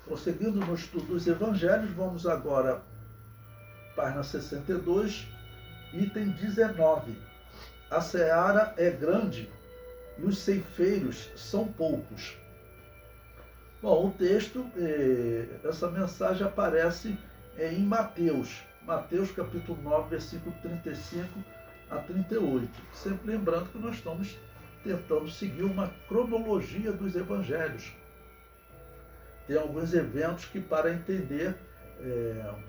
Prosseguindo no estudo dos evangelhos, vamos agora, página 62, item 19. A seara é grande e os ceifeiros são poucos. Bom, o texto, essa mensagem aparece em Mateus capítulo 9, versículo 35 a 38. Sempre lembrando que nós estamos tentando seguir uma cronologia dos evangelhos. Tem alguns eventos que, para entender,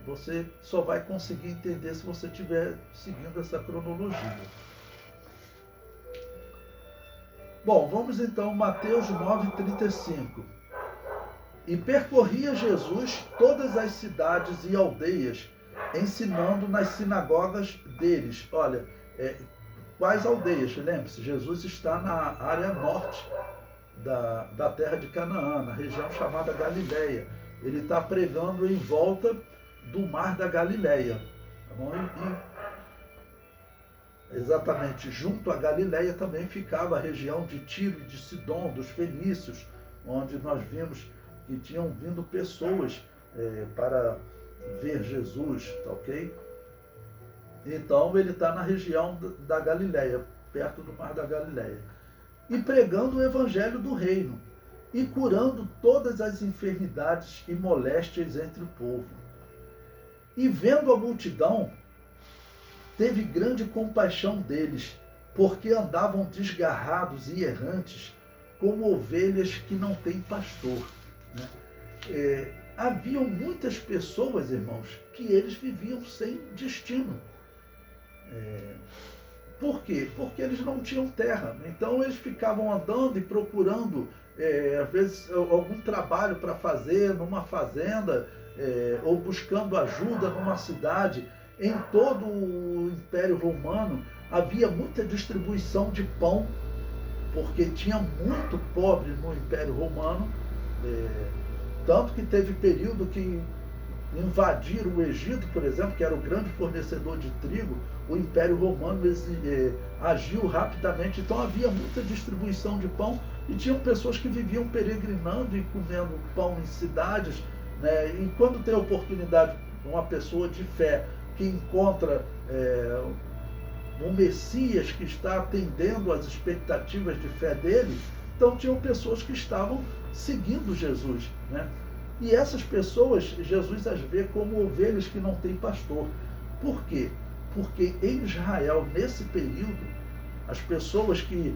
você só vai conseguir entender se você estiver seguindo essa cronologia. Bom, vamos então, Mateus 9:35. E percorria Jesus todas as cidades e aldeias, ensinando nas sinagogas deles. Olha, quais aldeias? Lembre-se, Jesus está na área norte da terra de Canaã, na região chamada Galileia. Ele está pregando em volta do mar da Galileia. Tá bom? Exatamente, junto à Galileia também ficava a região de Tiro e de Sidom, dos fenícios, onde nós vimos que tinham vindo pessoas para ver Jesus, tá ok? Então ele está na região da Galileia, perto do mar da Galileia, e pregando o evangelho do reino, e curando todas as enfermidades e moléstias entre o povo. E vendo a multidão, teve grande compaixão deles, porque andavam desgarrados e errantes, como ovelhas que não têm pastor. Haviam muitas pessoas, irmãos, que eles viviam sem destino. Por quê? Porque eles não tinham terra. Então eles ficavam andando e procurando, às vezes, algum trabalho para fazer numa fazenda, ou buscando ajuda numa cidade. Em todo o Império Romano havia muita distribuição de pão, porque tinha muito pobre no Império Romano, tanto que teve período que invadiram o Egito, por exemplo, que era o grande fornecedor de trigo. O Império Romano agiu rapidamente, então havia muita distribuição de pão e tinham pessoas que viviam peregrinando e comendo pão em cidades, né? E quando tem a oportunidade, uma pessoa de fé que encontra um Messias que está atendendo às expectativas de fé dele, então tinham pessoas que estavam seguindo Jesus, né? E essas pessoas, Jesus as vê como ovelhas que não têm pastor. Por quê? Porque em Israel, nesse período, as pessoas que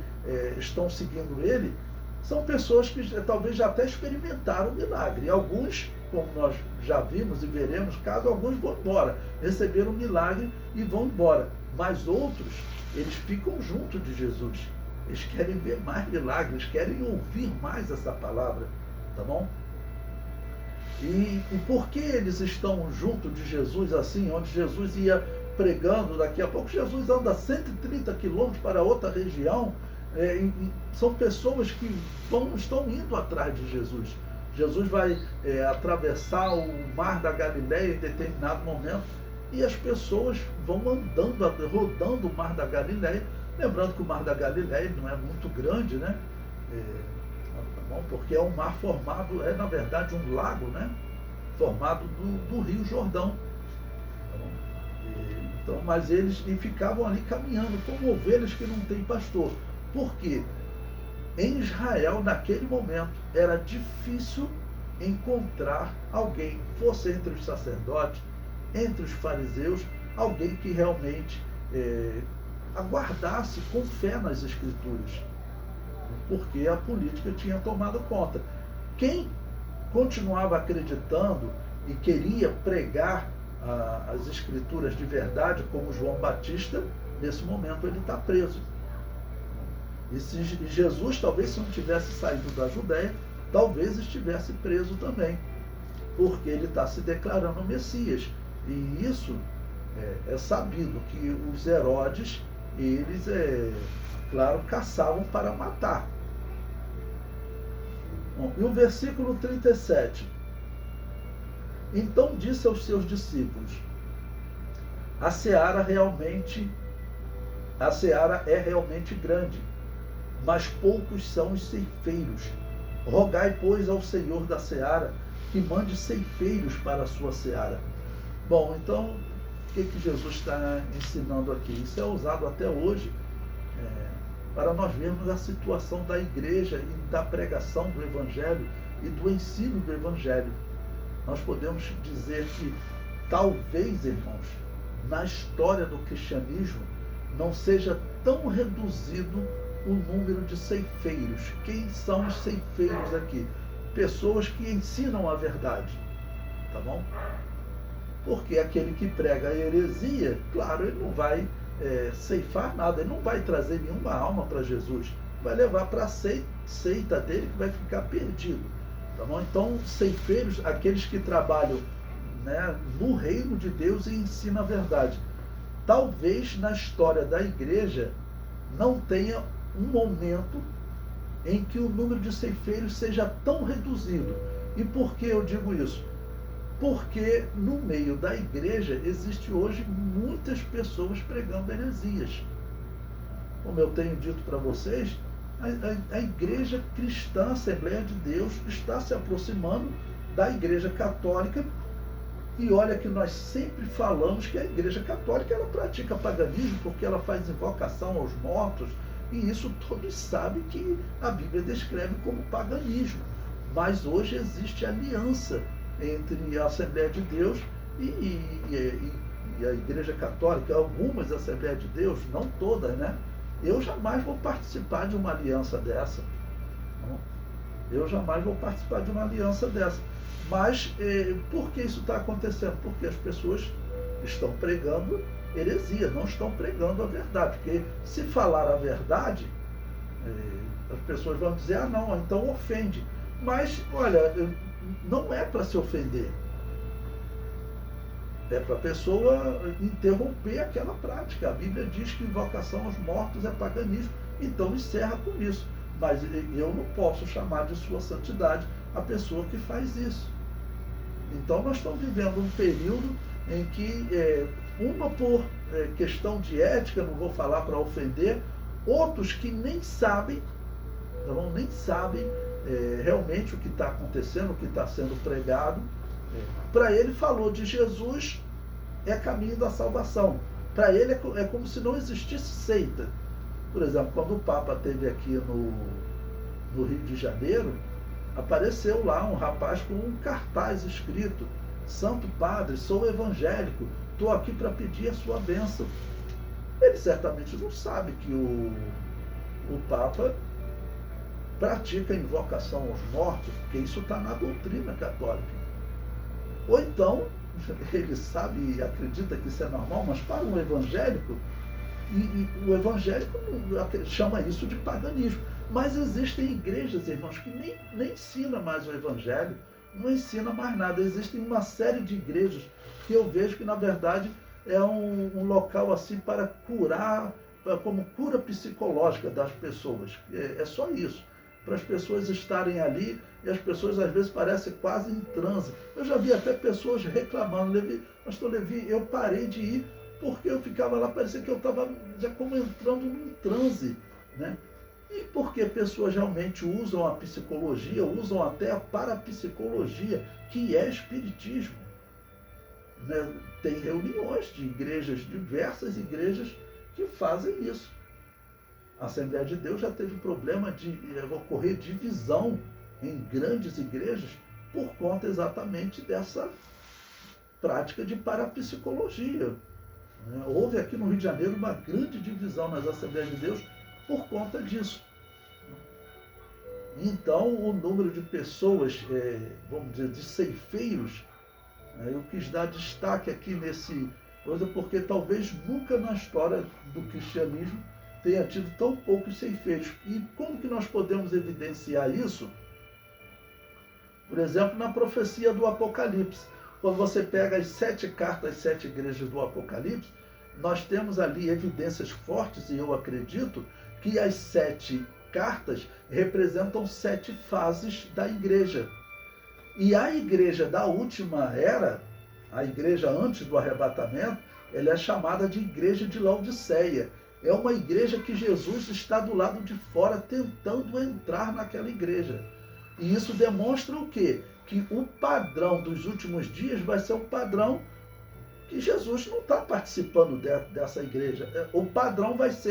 estão seguindo ele são pessoas que talvez já até experimentaram o milagre. E alguns, como nós já vimos e veremos, caso alguns vão embora, receberam o milagre e vão embora. Mas outros, eles ficam junto de Jesus. Eles querem ver mais milagres, querem ouvir mais essa palavra, tá bom? E por que eles estão junto de Jesus assim, onde Jesus ia pregando? Daqui a pouco Jesus anda 130 quilômetros para outra região. São pessoas que estão indo atrás de Jesus. Jesus vai atravessar o mar da Galileia em determinado momento e as pessoas vão andando, rodando o mar da Galileia. Lembrando que o mar da Galileia não é muito grande, né? Porque é um mar formado, na verdade um lago, né? Formado do Rio Jordão. Então, mas eles ficavam ali caminhando como ovelhas que não têm pastor. Por quê? Em Israel, naquele momento, era difícil encontrar alguém, fosse entre os sacerdotes, entre os fariseus, alguém que realmente aguardasse com fé nas Escrituras, porque a política tinha tomado conta. Quem continuava acreditando e queria pregar as Escrituras de verdade, como João Batista, nesse momento ele está preso. E se Jesus, talvez, se não tivesse saído da Judéia, talvez estivesse preso também, porque ele está se declarando Messias. E isso é sabido, que os Herodes, eles, claro, caçavam para matar. Bom, e o versículo 37. Então disse aos seus discípulos: a seara é realmente grande, mas poucos são os ceifeiros. Rogai, pois, ao Senhor da seara que mande ceifeiros para a sua seara. Bom, então, o que Jesus está ensinando aqui? Isso é usado até hoje para nós vermos a situação da igreja e da pregação do Evangelho e do ensino do Evangelho. Nós podemos dizer que talvez, irmãos, na história do cristianismo não seja tão reduzido o número de ceifeiros. Quem são os ceifeiros aqui? Pessoas que ensinam a verdade, tá bom? Porque aquele que prega a heresia, claro, ele não vai ceifar nada, ele não vai trazer nenhuma alma para Jesus, vai levar para a seita dele que vai ficar perdido, tá bom? Então, ceifeiros, aqueles que trabalham, né, no reino de Deus e ensinam a verdade. Talvez na história da igreja não tenha um momento em que o número de ceifeiros seja tão reduzido. E por que eu digo isso? Porque no meio da igreja existe hoje muitas pessoas pregando heresias. Como eu tenho dito para vocês, a igreja cristã, a Assembleia de Deus, está se aproximando da igreja católica. E olha que nós sempre falamos que a igreja católica ela pratica paganismo porque ela faz invocação aos mortos, e isso todos sabem que a Bíblia descreve como paganismo. Mas hoje existe aliança entre a Assembleia de Deus e a Igreja Católica, algumas Assembleias de Deus, não todas, né? Eu jamais vou participar de uma aliança dessa. Eu jamais vou participar de uma aliança dessa. Mas por que isso está acontecendo? Porque as pessoas estão pregando heresia, não estão pregando a verdade. Porque se falar a verdade, as pessoas vão dizer, ah não, então ofende. Mas, olha, não é para se ofender. É para a pessoa interromper aquela prática. A Bíblia diz que invocação aos mortos é paganismo, então encerra com isso. Mas eu não posso chamar de sua santidade a pessoa que faz isso. Então nós estamos vivendo um período em que, uma por questão de ética, não vou falar para ofender, outros que nem sabem, nem sabem realmente o que está acontecendo, o que está sendo pregado. Para ele falou de Jesus é caminho da salvação. Para ele é como se não existisse seita. Por exemplo, quando o Papa esteve aqui no Rio de Janeiro, apareceu lá um rapaz com um cartaz escrito: Santo Padre, sou evangélico, estou aqui para pedir a sua bênção. Ele certamente não sabe que o Papa pratica a invocação aos mortos, porque isso está na doutrina católica. Ou então, ele sabe e acredita que isso é normal, mas para um evangélico, e o evangélico chama isso de paganismo. Mas existem igrejas, irmãos, que nem ensinam mais o evangelho, não ensina mais nada. Existem uma série de igrejas que eu vejo que, na verdade, é um local assim para curar, como cura psicológica das pessoas. É só isso. Para as pessoas estarem ali, e as pessoas às vezes parecem quase em transe. Eu já vi até pessoas reclamando: Pastor Levi, eu parei de ir porque eu ficava lá, parecia que eu estava já como entrando num transe, né? E porque pessoas realmente usam a psicologia, usam até a parapsicologia, que é espiritismo, né? Tem reuniões de igrejas, diversas igrejas que fazem isso. A Assembleia de Deus já teve problema de ocorrer divisão em grandes igrejas por conta exatamente dessa prática de parapsicologia. Houve aqui no Rio de Janeiro uma grande divisão nas Assembleias de Deus por conta disso. Então, o número de pessoas, vamos dizer, de ceifeiros, eu quis dar destaque aqui nesse coisa, porque talvez nunca na história do cristianismo tenha tido tão poucos ceifeiros. E como que nós podemos evidenciar isso? Por exemplo, na profecia do Apocalipse. Quando você pega as 7 cartas, as 7 igrejas do Apocalipse, nós temos ali evidências fortes, e eu acredito que as 7 cartas representam 7 fases da igreja. E a igreja da última era, a igreja antes do arrebatamento, ela é chamada de igreja de Laodiceia. É uma igreja que Jesus está do lado de fora tentando entrar naquela igreja. E isso demonstra o quê? que o padrão dos últimos dias vai ser um padrão que Jesus não está participando dessa igreja. O padrão vai ser